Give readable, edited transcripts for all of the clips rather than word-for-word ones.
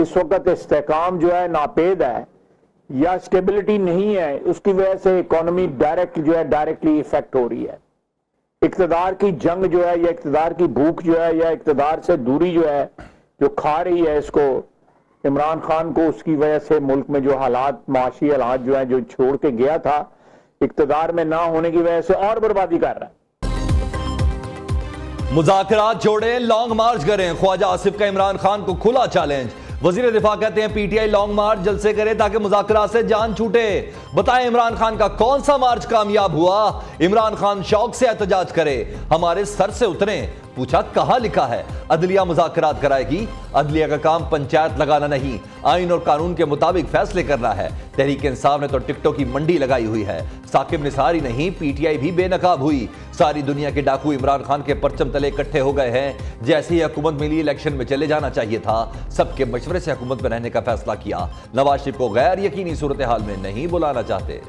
इस वक्त इस्तेहकाम जो है नापेद है या स्टेबिलिटी नहीं है, उसकी वजह से इकोनॉमी डायरेक्टली इफेक्ट हो रही है। इक्तदार की जंग जो है या इक्तदार की भूख जो है या इक्तदार से दूरी जो है जो खा रही है इसको, इमरान खान को उसकी वजह से मुल्क में जो हालात, माशी हालात जो है, जो छोड़ के गया था इक्तदार में ना होने की वजह से और बर्बादी कर रहा है। मुज़ाकरात छोड़ें, लॉन्ग मार्च करें, ख्वाजा आसिफ का इमरान खान को खुला चैलेंज। वजीर दिफा कहते हैं पीटीआई लॉन्ग मार्च जलसे करे ताकि मुज़ाकरात से जान छूटे। बताएं इमरान खान का कौन सा मार्च कामयाब हुआ? इमरान खान शौक से एहतजाज करे, हमारे सर से उतरें। पूछा कहां लिखा है अदलिया मुज़ाकरात कराएगी? अदलिया का काम पंचायत लगाना नहीं, आइन और कानून के मुताबिक फैसले करना है। तहरीक इंसाफ ने तो टिकटों की मंडी लगाई हुई है। साकिब निसार ही नहीं, पीटीआई भी बेनकाब हुई। सारी दुनिया के डाकू इमरान खान के परचम तले इकट्ठे हो गए हैं। जैसे ही हुकूमत मिली इलेक्शन में चले जाना चाहिए था, सबके मशवरे से हुकूमत में रहने का फैसला किया। नवाज शरीफ को गैर यकीनी सूरत हाल में नहीं बुलाना चाहते।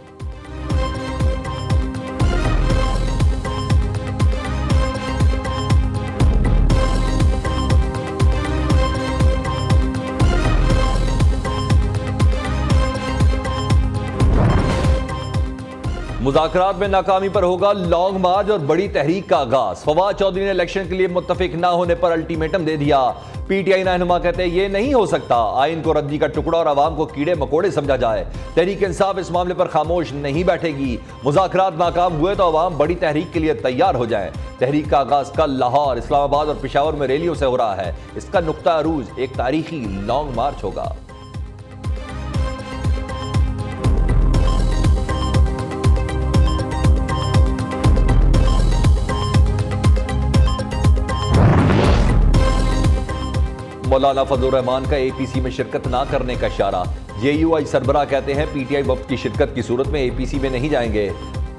मुज़ाकरात में नाकामी पर होगा लॉन्ग मार्च और बड़ी तहरीक का आगाज। फवाद चौधरी ने इलेक्शन के लिए मुत्तफिक ना होने पर अल्टीमेटम दे दिया। पीटीआई रहनुमा कहते हैं ये नहीं हो सकता, आइन को रद्दी का टुकड़ा और आवाम को कीड़े मकोड़े समझा जाए। तहरीक इंसाफ इस मामले पर खामोश नहीं बैठेगी। मुज़ाकरात नाकाम हुए तो आवाम बड़ी तहरीक के लिए तैयार हो जाए। तहरीक का आगाज कल लाहौर, इस्लामाबाद और पेशावर में रैलियों से हो रहा है। इसका नुक्ता अरूज एक तारीखी लॉन्ग मार्च होगा। मौलाना फजलुर रहमान का एपीसी में शिरकत ना करने का इशारा। जेयूआई सरबराह कहते हैं पीटीआई वफ्द की शिरकत की सूरत में एपीसी में नहीं जाएंगे।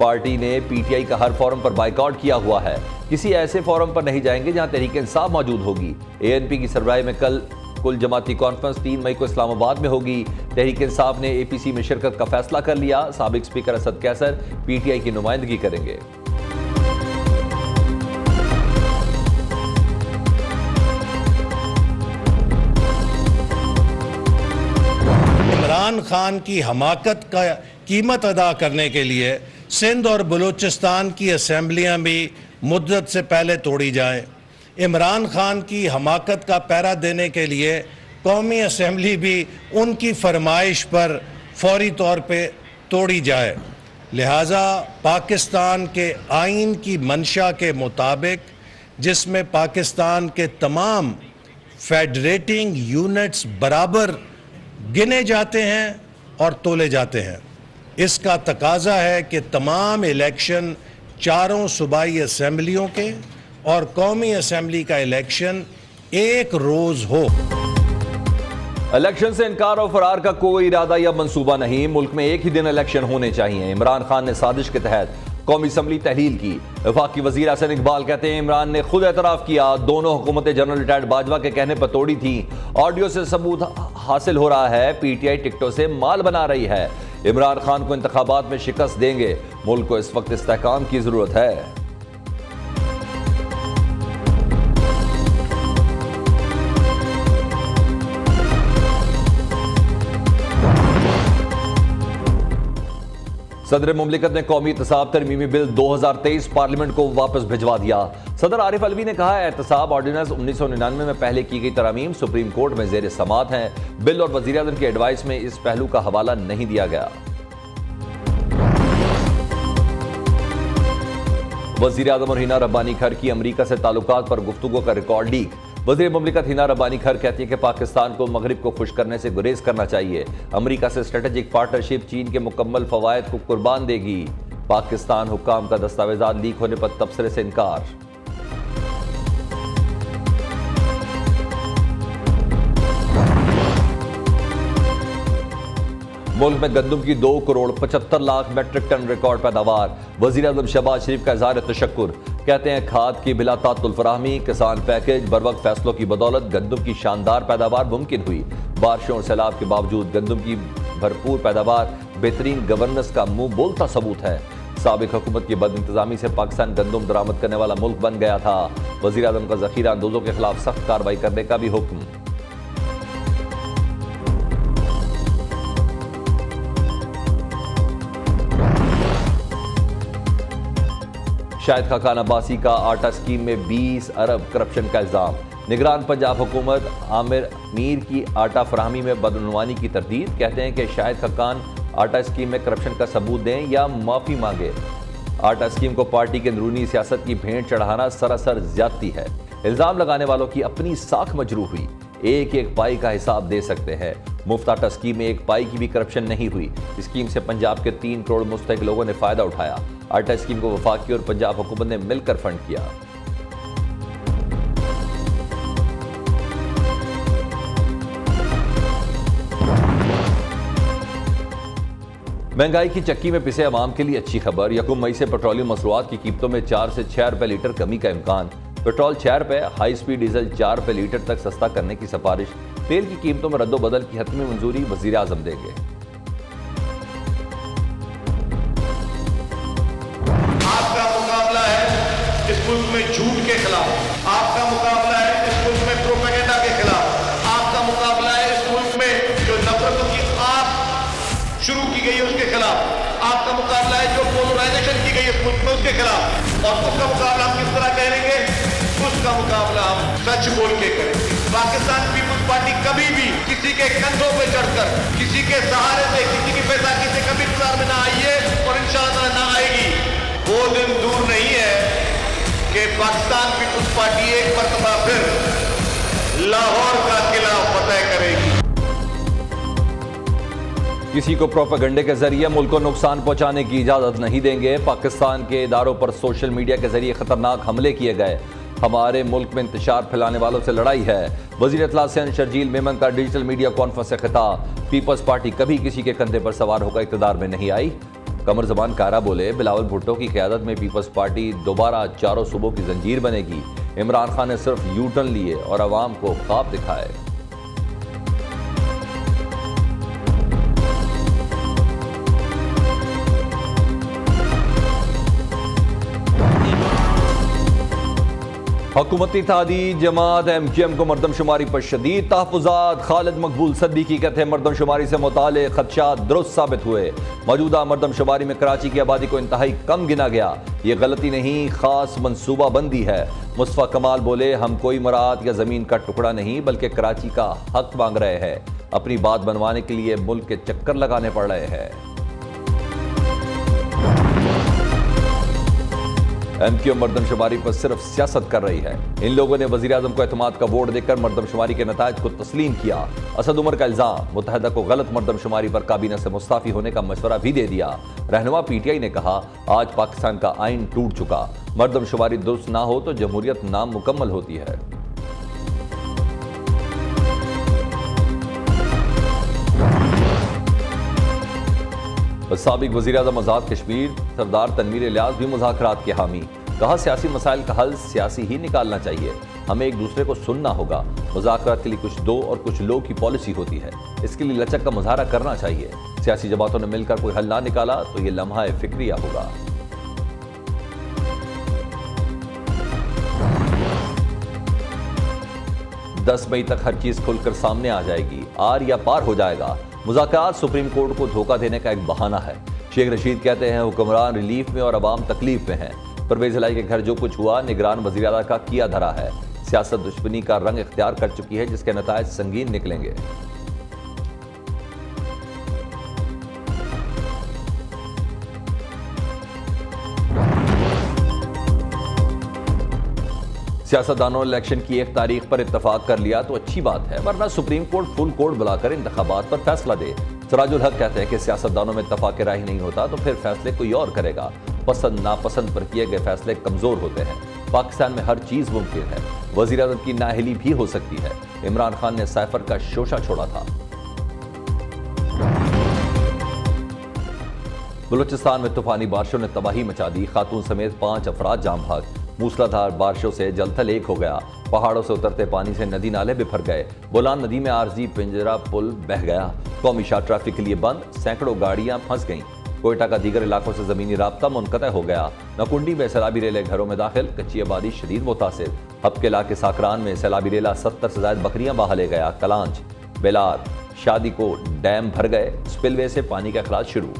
पार्टी ने पीटीआई का हर फोरम पर बाइकआउट किया हुआ है। किसी ऐसे फोरम पर नहीं जाएंगे जहां तहरीक इंसाफ मौजूद होगी। एएनपी की सरबराही में कल कुल जमाती कॉन्फ्रेंस 3 मई को इस्लामाबाद में होगी। तहरीक इंसाफ ने एपीसी में शिरकत का फैसला कर लिया। साबिक स्पीकर असद कैसर पीटीआई की नुमाइंदगी करेंगे। इमरान खान की हमाकत का कीमत अदा करने के लिए सिंध और बलूचिस्तान की असेंबलियां भी मुद्दत से पहले तोड़ी जाएं। इमरान खान की हमाकत का पैरा देने के लिए कौमी असेंबली भी उनकी फरमाइश पर फौरी तौर पे तोड़ी जाए। लिहाजा पाकिस्तान के आइन की मंशा के मुताबिक, जिसमें पाकिस्तान के तमाम फेडरेटिंग यूनिट्स बराबर गिने जाते हैं और तोले जाते हैं, इसका तकाजा है कि तमाम इलेक्शन चारों सूबाई असेंबलियों के और कौमी असेंबली का इलेक्शन एक रोज हो। इलेक्शन से इनकार और फरार का कोई इरादा या मंसूबा नहीं। मुल्क में एक ही दिन इलेक्शन होने चाहिए। इमरान खान ने साजिश के तहत कौमी असम्बली तहलील की। वफाकी वजीर हसन इकबाल कहते हैं इमरान ने खुद एतराफ़ किया दोनों हुकूमतें जनरल रिटायर्ड बाजवा के कहने पर तोड़ी थी। ऑडियो से सबूत हासिल हो रहा है, पीटीआई टिकटों से माल बना रही है। इमरान खान को इंतखाबात में शिकस्त देंगे। मुल्क को इस वक्त इस्तेहकाम की जरूरत है। सदर मुमलिकत ने कौमी एहतसाब तरमीमी बिल 2023 पार्लियामेंट को वापस भिजवा दिया। सदर आरिफ अलवी ने कहा एहतसाब ऑर्डिनेंस 1999 में पहले की गई तरमीम सुप्रीम कोर्ट में जेर समात हैं। बिल और वजीर आज़म की एडवाइस में इस पहलू का हवाला नहीं दिया गया। वजीर आज़म और हिना रब्बानी खर की अमरीका से ताल्लुकात पर गुफ्तगू का रिकॉर्ड लीक। वज़ीर मुमलिकत हिना रब्बानी खर कहती है कि पाकिस्तान को मगरिब को खुश करने से गुरेज करना चाहिए। अमरीका से स्ट्रेटेजिक पार्टनरशिप चीन के मुकम्मल फवायद को कुर्बान देगी। पाकिस्तान हुक्काम का दस्तावेजात लीक होने पर तबसरे से इनकार। मुल्क में गंदम की 2 crore 75 lakh metric ton record पैदावार। वज़ीर आज़म शहबाज शरीफ का इज़हार तशक्कुर। कहते हैं खाद की बिला तातुल फराहमी, किसान पैकेज, बरवक्त फैसलों की बदौलत गंदम की शानदार पैदावार मुमकिन हुई। बारिशों और सैलाब के बावजूद गंदम की भरपूर पैदावार बेहतरीन गवर्नेंस का मुंह बोलता सबूत है। साबिक हुकूमत की बदइंतजामी से पाकिस्तान गंदम दरामद करने वाला मुल्क बन गया था। वज़ीर आज़म का ज़ख़ीरा अंदोज़ों के खिलाफ सख्त कार्रवाई करने का भी हुक्म। शाहिद खाकान अब्बासी का आटा स्कीम में 20 अरब करप्शन का इल्जाम। निगरान पंजाब हुकूमत आमिर मीर की आटा फराहमी में बदउनवानी की तरदीद। कहते हैं कि शाहिद खाकान आटा स्कीम में करप्शन का सबूत दें या माफी मांगे। आटा स्कीम को पार्टी के अंदरूनी सियासत की भेंट चढ़ाना सरासर ज्यादती है। इल्जाम लगाने वालों की अपनी साख मजरूह हुई। एक एक पाई का हिसाब दे सकते हैं। मुफ्त आटा स्कीम में एक पाई की भी करप्शन नहीं हुई। स्कीम से पंजाब के 3 करोड़ मुस्तहिक लोगों ने फायदा उठाया। आटा स्कीम को वफाकी और पंजाब हुकूमत ने मिलकर फंड किया। महंगाई की चक्की में पिसे अवाम के लिए अच्छी खबर। 1 मई से पेट्रोलियम मसरूआत की कीमतों में 4 से 6 रुपए लीटर कमी का इम्कान। पेट्रोल 6 रुपए, हाई स्पीड डीजल 4 रुपए लीटर तक सस्ता करने की सिफारिश। तेल की कीमतों में रद्दोबदल की हतमी मंजूरी वजीर आजम देंगे। आपका मुकाबला है इस मुल्क में झूठ के खिलाफ, आपका मुकाबला है इस मुल्क में प्रोपेगेंडा के खिलाफ, आपका मुकाबला है इस मुल्क में जो नफरतों की आग शुरू की गई है उसके खिलाफ, आपका मुकाबला है जो पोलराइजेशन की गई है इस मुल्क में उसके खिलाफ। और उसका मुकाबला हम किस तरह करेंगे? उसका मुकाबला हम सच बोल के करेंगे। पाकिस्तान पीपुल्स पार्टी कभी भी किसी के कंधों पे चढ़कर, किसी के सहारे से, किसी की पैसाकी से कभी इंतजार में ना आई है और इंशाअल्लाह ना आएगी। वो दिन दूर नहीं है कि पाकिस्तान पीपुल्स पार्टी एक मरतबा फिर लाहौर का किला फतेह करेगी। किसी को प्रोपेगेंडे के जरिए मुल्क को नुकसान पहुंचाने की इजाजत नहीं देंगे। पाकिस्तान के इदारों पर सोशल मीडिया के जरिए खतरनाक हमले किए गए। हमारे मुल्क में इंतशार फैलाने वालों से लड़ाई है। वजीर इत्तला सेन शर्जील मेमन का डिजिटल मीडिया कॉन्फ्रेंस से खिताब। पीपल्स पार्टी कभी किसी के कंधे पर सवार होकर इक़्तिदार में नहीं आई। कमर जबान कारा बोले, बिलावल भुट्टो की क़यादत में पीपल्स पार्टी दोबारा चारों सूबों की जंजीर बनेगी। इमरान खान ने सिर्फ यू टर्न लिए और अवाम को ख्वाब दिखाए। हुकूमती इत्तेहादी जमात MQM को मरदमशुमारी पर शदीद तहफ़्फ़ुज़ात। खालिद मकबूल सद्दीकी कहते हैं मरदमशुमारी से मुताल्लिक़ खदशात दुरुस्त साबित हुए। मौजूदा मरदमशुमारी में कराची की आबादी को इंतहाई कम गिना गया। ये गलती नहीं, खास मनसूबा बंदी है। मुस्तफ़ा कमाल बोले, हम कोई मरात या ज़मीन का टुकड़ा नहीं बल्कि कराची का हक मांग रहे हैं। अपनी बात बनवाने के लिए मुल्क के चक्कर लगाने पड़ रहे हैं। MQM मरदमशुमारी पर सिर्फ सियासत कर रही है। इन लोगों ने वजीर आजम को एतमाद का वोट देकर मरदमशुमारी के नतायज को तस्लीम किया। असद उमर का इल्जाम, मुत्तहदा को गलत मरदमशुमारी पर काबीना से मुस्ताफी होने का मशवरा भी दे दिया। रहनुमा PTI ने कहा, आज पाकिस्तान का आइन टूट चुका। मरदमशुमारी दुरुस्त ना हो तो जमहूरियत नामुकम्मल होती है। साबिक वज़ीर आज़म आज़ाद कश्मीर सरदार तनवीर इलियास भी मुज़ाकरात के हामी। कहा, सियासी मसाइल का हल सियासी ही निकालना चाहिए। हमें एक दूसरे को सुनना होगा। मुज़ाकरात के लिए कुछ दो और कुछ लो की पॉलिसी होती है। इसके लिए लचक का मुजाहरा करना चाहिए। सियासी जमातों ने मिलकर कोई हल ना निकाला तो ये लम्हा फिक्रिया होगा। दस मई तक हर चीज खुलकर सामने आ जाएगी। आर या पार हो जाएगा। मुज़ाकरात सुप्रीम कोर्ट को धोखा देने का एक बहाना है। शेख रशीद कहते हैं हुक्मरान रिलीफ में और अवाम तकलीफ में हैं। परवेज इलाही के घर जो कुछ हुआ निगरान वज़ीर आला का किया धरा है। सियासत दुश्मनी का रंग इख्तियार कर चुकी है जिसके नतायज संगीन निकलेंगे। सियासतदानों ने इलेक्शन की 1 तारीख पर इत्तफाक कर लिया तो अच्छी बात है, वरना सुप्रीम कोर्ट फुल कोर्ट बुलाकर इंतखाबात पर फैसला दे। सराजुल हक कहते हैं कि सियासतदानों में इत्तफाक राय नहीं होता तो फिर फैसले कोई और करेगा। पसंद नापसंद पर किए गए फैसले कमजोर होते हैं। पाकिस्तान में हर चीज मुमकिन है। वज़ीर आज़म की नाअहली भी हो सकती है। इमरान खान ने साइफर का शोशा छोड़ा था। बलूचिस्तान में तूफानी बारिशों ने तबाही मचा दी। खातून समेत 5 अफराद जाम भाग। मूसलाधार बारिशों से जलथल एक हो गया। पहाड़ों से उतरते पानी से नदी नाले बिफर गए। बोलान नदी में आरजी पिंजरा पुल बह गया। कौमी शाह ट्रैफिक के लिए बंद। सैकड़ों गाड़ियां फंस गईं। कोयटा का दीगर इलाकों से जमीनी राब्ता मुनक़ता हो गया। नकुंडी में सैलाबी रेलें घरों में दाखिल। कच्ची आबादी शदीद मुतासिर। हब के इलाके साकरान में सैलाबी रेला 70 से ज्यादा बकरियां बहा ले गया। कलांच, बेलार, शादी को डैम भर गए। स्पिलवे से पानी का अखराज शुरू।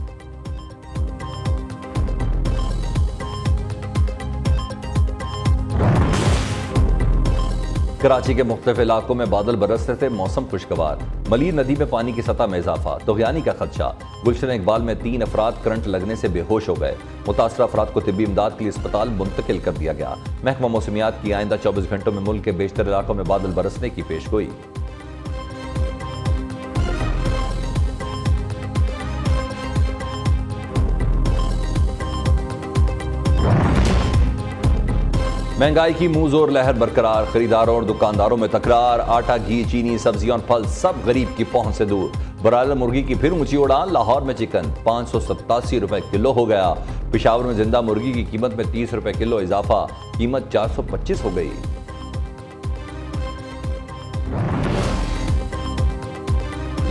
कराची के मुख्तलिफ इलाकों में बादल बरसने से मौसम खुशगवार। मलीर नदी में पानी की सतह में इजाफा, तोगयानी का खदशा। गुलशन इकबाल में 3 अफराद करंट लगने से बेहोश हो गए। मुतासरा अफराद को तिब्बी इमदाद के लिए अस्पताल मुंतकिल कर दिया गया। महकमा मौसमियात की आइंदा 24 घंटों में मुल्क के बेशतर इलाकों में बादल बरसने की पेशगोई। महंगाई की मुंह जोर लहर बरकरार, खरीदारों और दुकानदारों में तकरार। आटा, घी, चीनी, सब्जियां और फल सब गरीब की पहुंच से दूर। ब्रायलर मुर्गी की फिर ऊंची उड़ान, लाहौर में चिकन 587 रुपए किलो हो गया। पेशावर में जिंदा मुर्गी की कीमत में 30 रुपए किलो इजाफा, कीमत 425 हो गई।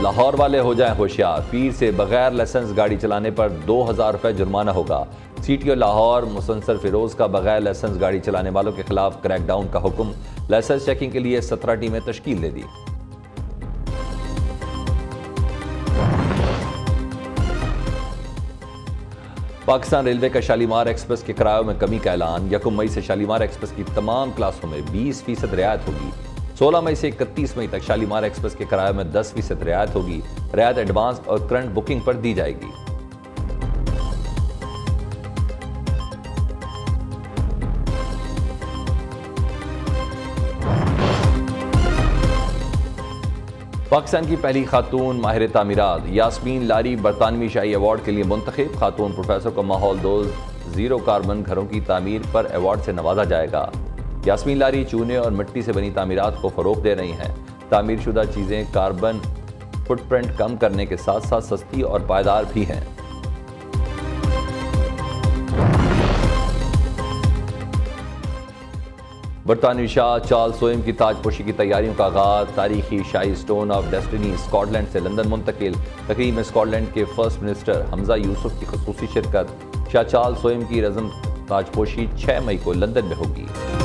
लाहौर वाले हो जाएं होशियार, पीर से बगैर लाइसेंस गाड़ी चलाने पर 2000 रुपए जुर्माना होगा। सीटीओ लाहौर मुसन्सर फिरोज का बगैर लाइसेंस गाड़ी चलाने वालों के खिलाफ क्रैकडाउन का हुक्म। लाइसेंस चेकिंग के लिए 17 टीमें तश्कील दे दी। पाकिस्तान रेलवे का शालीमार एक्सप्रेस के किरायों में कमी का ऐलान। 1 मई से शालीमार एक्सप्रेस की तमाम क्लासों में 20% रियायत होगी। 16 मई से 31 मई तक शालीमार एक्सप्रेस के किरायों में 10% रियायत होगी। रियायत एडवांस और करंट बुकिंग पर दी जाएगी। पाकिस्तान की पहली खातून माहिर तामीरात यास्मीन लारी बरतानवी शाही अवार्ड के लिए मुंतखब। खातून प्रोफेसर को माहौल दोस्त जीरो कार्बन घरों की तामीर पर अवार्ड से नवाजा जाएगा। यास्मीन लारी चूने और मिट्टी से बनी तामीरात को फरोग दे रही हैं। तामीर शुदा चीज़ें कार्बन फुटप्रिंट कम करने के साथ साथ सस्ती और पायदार भी हैं। बरतानवी शाह चार्ल्स सोएम की ताजपोशी की तैयारियों का आगाज। तारीखी शाही स्टोन ऑफ डेस्टिनी स्कॉटलैंड से लंदन मुंतकिल। तकरीब में स्कॉटलैंड के फर्स्ट मिनिस्टर हमजा यूसुफ की खुसूसी शिरकत। शाह चार्ल्स सोएम की रज़म ताजपोशी 6 मई को लंदन में होगी।